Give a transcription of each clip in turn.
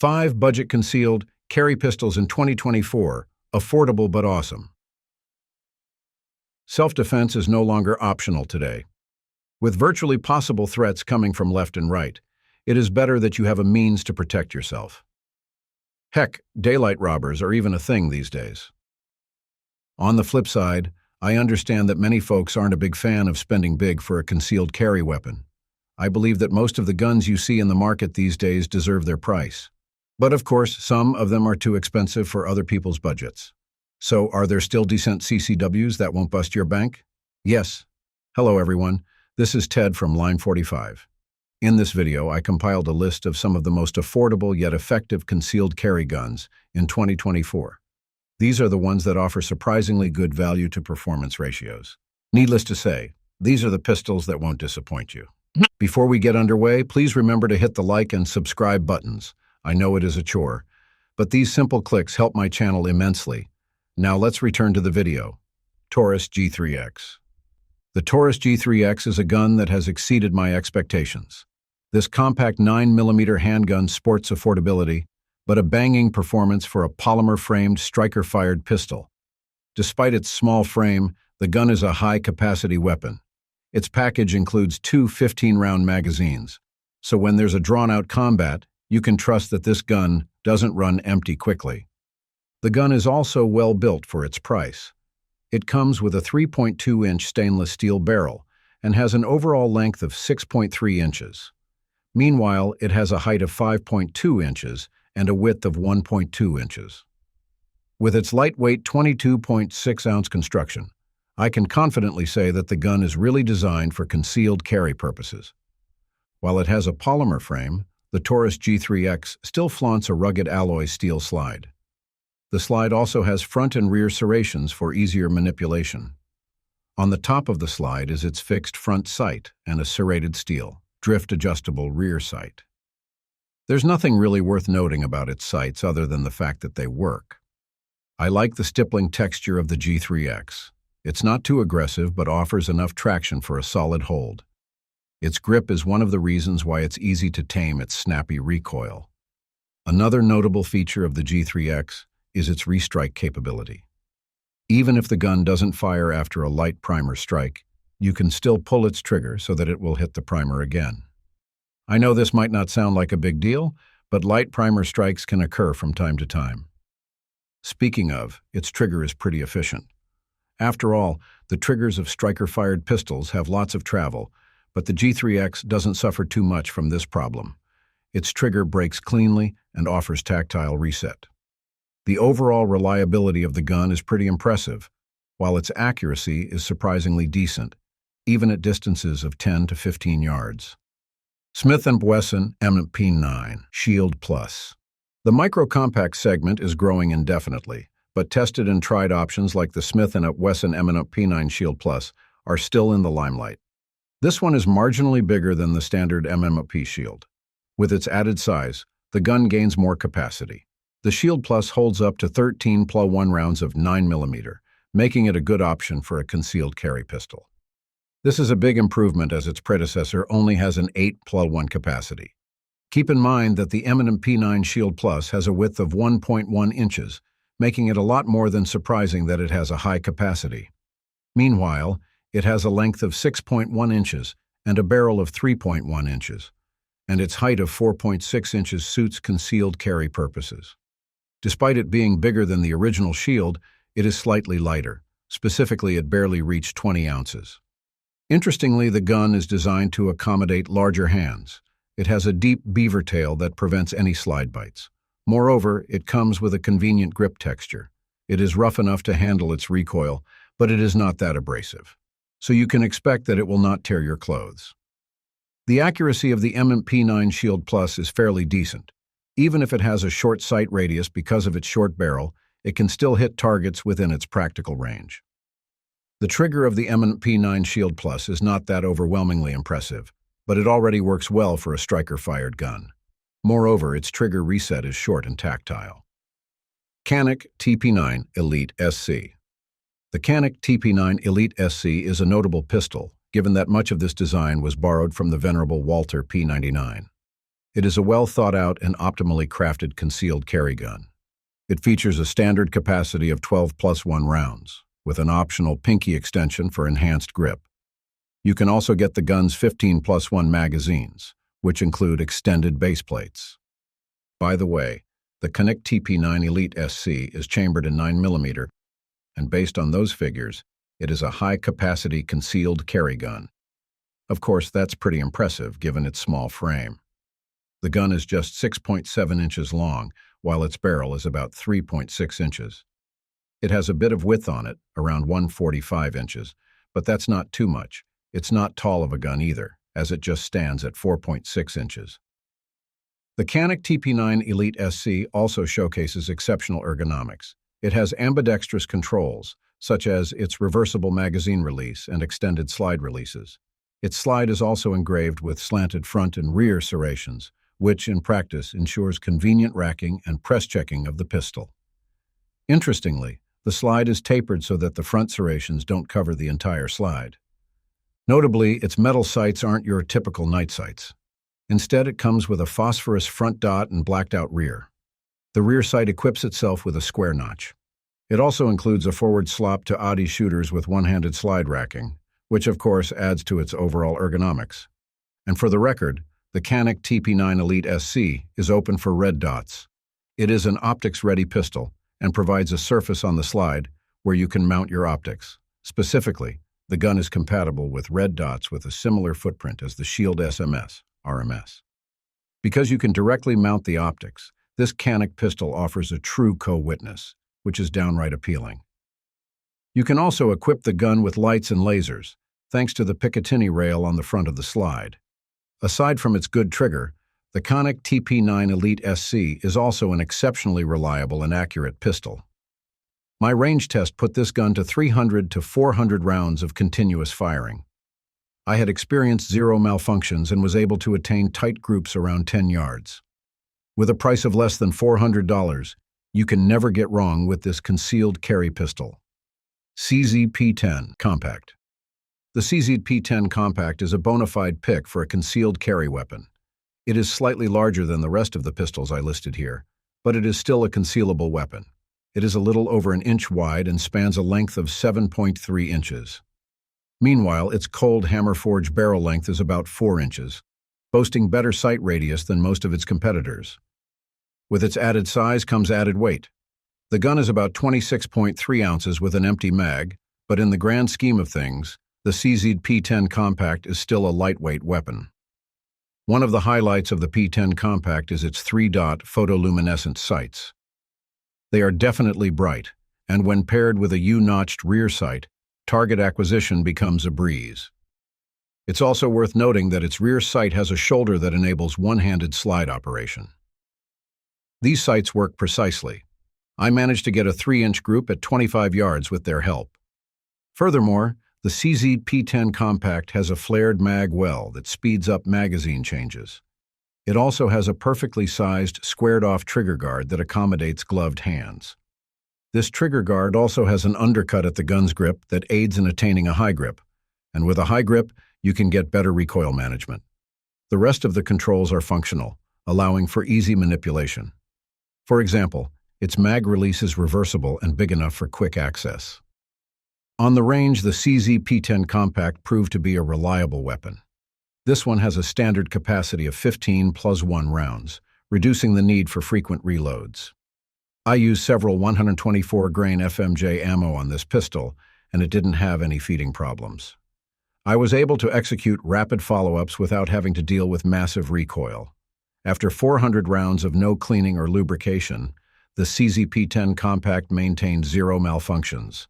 5 budget concealed carry pistols in 2024, affordable but awesome. Self-defense is no longer optional today. With virtually possible threats coming from left and right, it is better that you have a means to protect yourself. Heck, daylight robbers are even a thing these days. On the flip side, I understand that many folks aren't a big fan of spending big for a concealed carry weapon. I believe that most of the guns you see in the market these days deserve their price. But of course, some of them are too expensive for other people's budgets. So, are there still decent CCWs that won't bust your bank? Yes. Hello everyone, this is Ted from Line 45. In this video, I compiled a list of some of the most affordable yet effective concealed carry guns in 2024. These are the ones that offer surprisingly good value to performance ratios. Needless to say, these are the pistols that won't disappoint you. Before we get underway, please remember to hit the like and subscribe buttons. I know it is a chore, but these simple clicks help my channel immensely. Now let's return to the video. Taurus G3X. The Taurus G3X is a gun that has exceeded my expectations. This compact 9mm handgun sports affordability, but a banging performance for a polymer-framed striker-fired pistol. Despite its small frame, the gun is a high-capacity weapon. Its package includes 2 15-round magazines, so when there's a drawn-out combat, you can trust that this gun doesn't run empty quickly. The gun is also well built for its price. It comes with a 3.2-inch stainless steel barrel and has an overall length of 6.3 inches. Meanwhile, it has a height of 5.2 inches and a width of 1.2 inches. With its lightweight 22.6-ounce construction, I can confidently say that the gun is really designed for concealed carry purposes. While it has a polymer frame, the Taurus G3X still flaunts a rugged alloy steel slide. The slide also has front and rear serrations for easier manipulation. On the top of the slide is its fixed front sight and a serrated steel, drift-adjustable rear sight. There's nothing really worth noting about its sights other than the fact that they work. I like the stippling texture of the G3X. It's not too aggressive but offers enough traction for a solid hold. Its grip is one of the reasons why it's easy to tame its snappy recoil. Another notable feature of the G3X is its restrike capability. Even if the gun doesn't fire after a light primer strike, you can still pull its trigger so that it will hit the primer again. I know this might not sound like a big deal, but light primer strikes can occur from time to time. Speaking of, its trigger is pretty efficient. After all, the triggers of striker-fired pistols have lots of travel, but the G3X doesn't suffer too much from this problem. Its trigger breaks cleanly and offers tactile reset. The overall reliability of the gun is pretty impressive, while its accuracy is surprisingly decent, even at distances of 10 to 15 yards. Smith & Wesson P10 Shield Plus. The micro-compact segment is growing indefinitely, but tested and tried options like the Smith & Wesson P9 Shield Plus are still in the limelight. This one is marginally bigger than the standard M&P Shield. With its added size, the gun gains more capacity. The Shield Plus holds up to 13+1 rounds of 9mm, making it a good option for a concealed carry pistol. This is a big improvement as its predecessor only has an 8+1 capacity. Keep in mind that the P9 Shield Plus has a width of 1.1 inches, making it a lot more than surprising that it has a high capacity. Meanwhile, it has a length of 6.1 inches and a barrel of 3.1 inches, and its height of 4.6 inches suits concealed carry purposes. Despite it being bigger than the original Shield, it is slightly lighter. Specifically, it barely reached 20 ounces. Interestingly, the gun is designed to accommodate larger hands. It has a deep beaver tail that prevents any slide bites. Moreover, it comes with a convenient grip texture. It is rough enough to handle its recoil, but it is not that abrasive. So you can expect that it will not tear your clothes. The accuracy of the P9 Shield Plus is fairly decent. Even if it has a short sight radius because of its short barrel, it can still hit targets within its practical range. The trigger of the P9 Shield Plus is not that overwhelmingly impressive, but it already works well for a striker-fired gun. Moreover, its trigger reset is short and tactile. Canik TP9 Elite SC. The Canik TP9 Elite SC is a notable pistol, given that much of this design was borrowed from the venerable Walther P99. It is a well-thought-out and optimally crafted concealed carry gun. It features a standard capacity of 12+1 rounds, with an optional pinky extension for enhanced grip. You can also get the gun's 15+1 magazines, which include extended base plates. By the way, the Connect TP9 Elite SC is chambered in 9mm, and based on those figures, it is a high-capacity concealed carry gun. Of course, that's pretty impressive given its small frame. The gun is just 6.7 inches long, while its barrel is about 3.6 inches. It has a bit of width on it, around 145 inches, but that's not too much. It's not tall of a gun either, as it just stands at 4.6 inches. The Connect TP9 Elite SC also showcases exceptional ergonomics. It has ambidextrous controls, such as its reversible magazine release and extended slide releases. Its slide is also engraved with slanted front and rear serrations, which, in practice, ensures convenient racking and press checking of the pistol. Interestingly, the slide is tapered so that the front serrations don't cover the entire slide. Notably, its metal sights aren't your typical night sights. Instead, it comes with a phosphorus front dot and blacked-out rear. The rear sight equips itself with a square notch. It also includes a forward slop to Audi shooters with one-handed slide racking, which of course adds to its overall ergonomics. And for the record, the Connect TP9 Elite SC is open for red dots. It is an optics-ready pistol and provides a surface on the slide where you can mount your optics. Specifically, the gun is compatible with red dots with a similar footprint as the Shield SMS, RMS. Because you can directly mount the optics, this Connect pistol offers a true co-witness, which is downright appealing. You can also equip the gun with lights and lasers, thanks to the Picatinny rail on the front of the slide. Aside from its good trigger, the Connect TP9 Elite SC is also an exceptionally reliable and accurate pistol. My range test put this gun to 300 to 400 rounds of continuous firing. I had experienced zero malfunctions and was able to attain tight groups around 10 yards. With a price of less than $400, you can never get wrong with this concealed carry pistol. CZ P10 Compact. The CZ P10 Compact is a bona fide pick for a concealed carry weapon. It is slightly larger than the rest of the pistols I listed here, but it is still a concealable weapon. It is a little over an inch wide and spans a length of 7.3 inches. Meanwhile, its cold hammer-forged barrel length is about 4 inches, boasting better sight radius than most of its competitors. With its added size comes added weight. The gun is about 26.3 ounces with an empty mag, but in the grand scheme of things, the CZ P10 Compact is still a lightweight weapon. One of the highlights of the P10 Compact is its 3-dot photoluminescent sights. They are definitely bright, and when paired with a U-notched rear sight, target acquisition becomes a breeze. It's also worth noting that its rear sight has a shoulder that enables one-handed slide operation. These sights work precisely. I managed to get a 3-inch group at 25 yards with their help. Furthermore, the CZ P10 Compact has a flared mag well that speeds up magazine changes. It also has a perfectly sized, squared-off trigger guard that accommodates gloved hands. This trigger guard also has an undercut at the gun's grip that aids in attaining a high grip, and with a high grip, you can get better recoil management. The rest of the controls are functional, allowing for easy manipulation. For example, its mag release is reversible and big enough for quick access. On the range, the CZ P10 Compact proved to be a reliable weapon. This one has a standard capacity of 15+1 rounds, reducing the need for frequent reloads. I used several 124-grain FMJ ammo on this pistol, and it didn't have any feeding problems. I was able to execute rapid follow-ups without having to deal with massive recoil. After 400 rounds of no cleaning or lubrication, the CZ P10 Compact maintained zero malfunctions.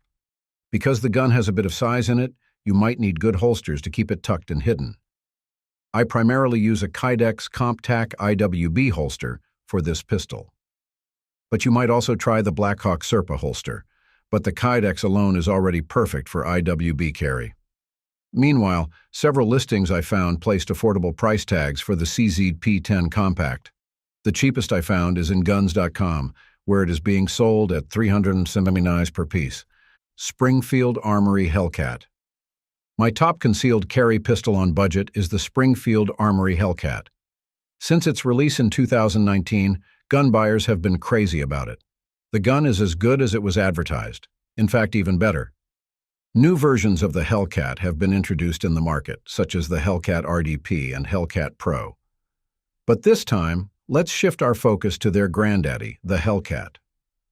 Because the gun has a bit of size in it, you might need good holsters to keep it tucked and hidden. I primarily use a Kydex CompTac IWB holster for this pistol. But you might also try the Blackhawk Serpa holster, but the Kydex alone is already perfect for IWB carry. Meanwhile, several listings I found placed affordable price tags for the CZ P10 Compact. The cheapest I found is in guns.com, where it is being sold at $379 per piece. Springfield Armory Hellcat. My top concealed carry pistol on budget is the Springfield Armory Hellcat. Since its release in 2019, gun buyers have been crazy about it. The gun is as good as it was advertised. In fact, even better. New versions of the Hellcat have been introduced in the market, such as the Hellcat RDP and Hellcat Pro. But this time, let's shift our focus to their granddaddy, the Hellcat.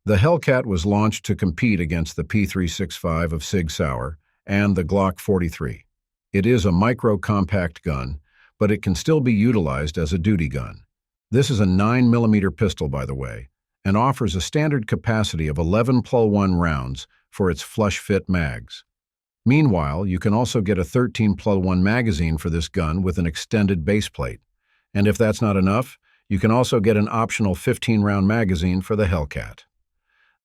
The Hellcat was launched to compete against the P365 of Sig Sauer and the Glock 43. It is a micro-compact gun, but it can still be utilized as a duty gun. This is a 9mm pistol, by the way, and offers a standard capacity of 11+1 rounds for its flush-fit mags. Meanwhile, you can also get a 13+1 magazine for this gun with an extended base plate. And if that's not enough, you can also get an optional 15-round magazine for the Hellcat.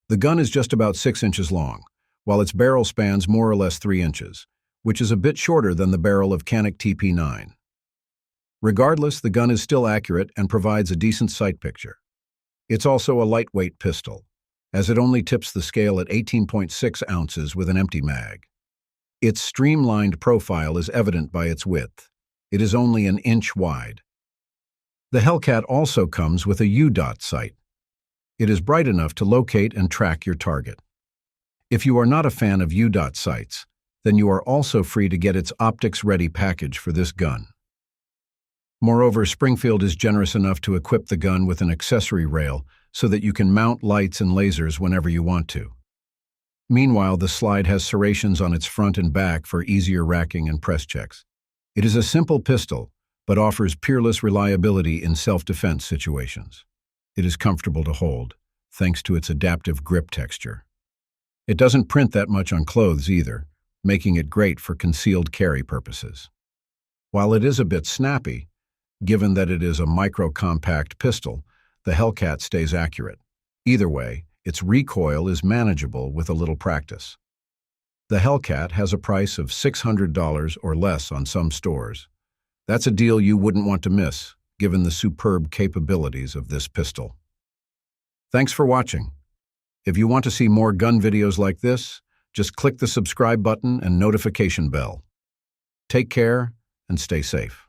The gun is just about 6 inches long, while its barrel spans more or less 3 inches, which is a bit shorter than the barrel of Canik TP9. Regardless, the gun is still accurate and provides a decent sight picture. It's also a lightweight pistol, as it only tips the scale at 18.6 ounces with an empty mag. Its streamlined profile is evident by its width. It is only an inch wide. The Hellcat also comes with a U-dot sight. It is bright enough to locate and track your target. If you are not a fan of U-dot sights, then you are also free to get its optics-ready package for this gun. Moreover, Springfield is generous enough to equip the gun with an accessory rail so that you can mount lights and lasers whenever you want to. Meanwhile, the slide has serrations on its front and back for easier racking and press checks. It is a simple pistol, but offers peerless reliability in self-defense situations. It is comfortable to hold, thanks to its adaptive grip texture. It doesn't print that much on clothes either, making it great for concealed carry purposes. While it is a bit snappy, given that it is a micro-compact pistol, the Hellcat stays accurate. Either way, its recoil is manageable with a little practice. The Hellcat has a price of $600 or less on some stores. That's a deal you wouldn't want to miss, given the superb capabilities of this pistol. Thanks for watching. If you want to see more gun videos like this, just click the subscribe button and notification bell. Take care and stay safe.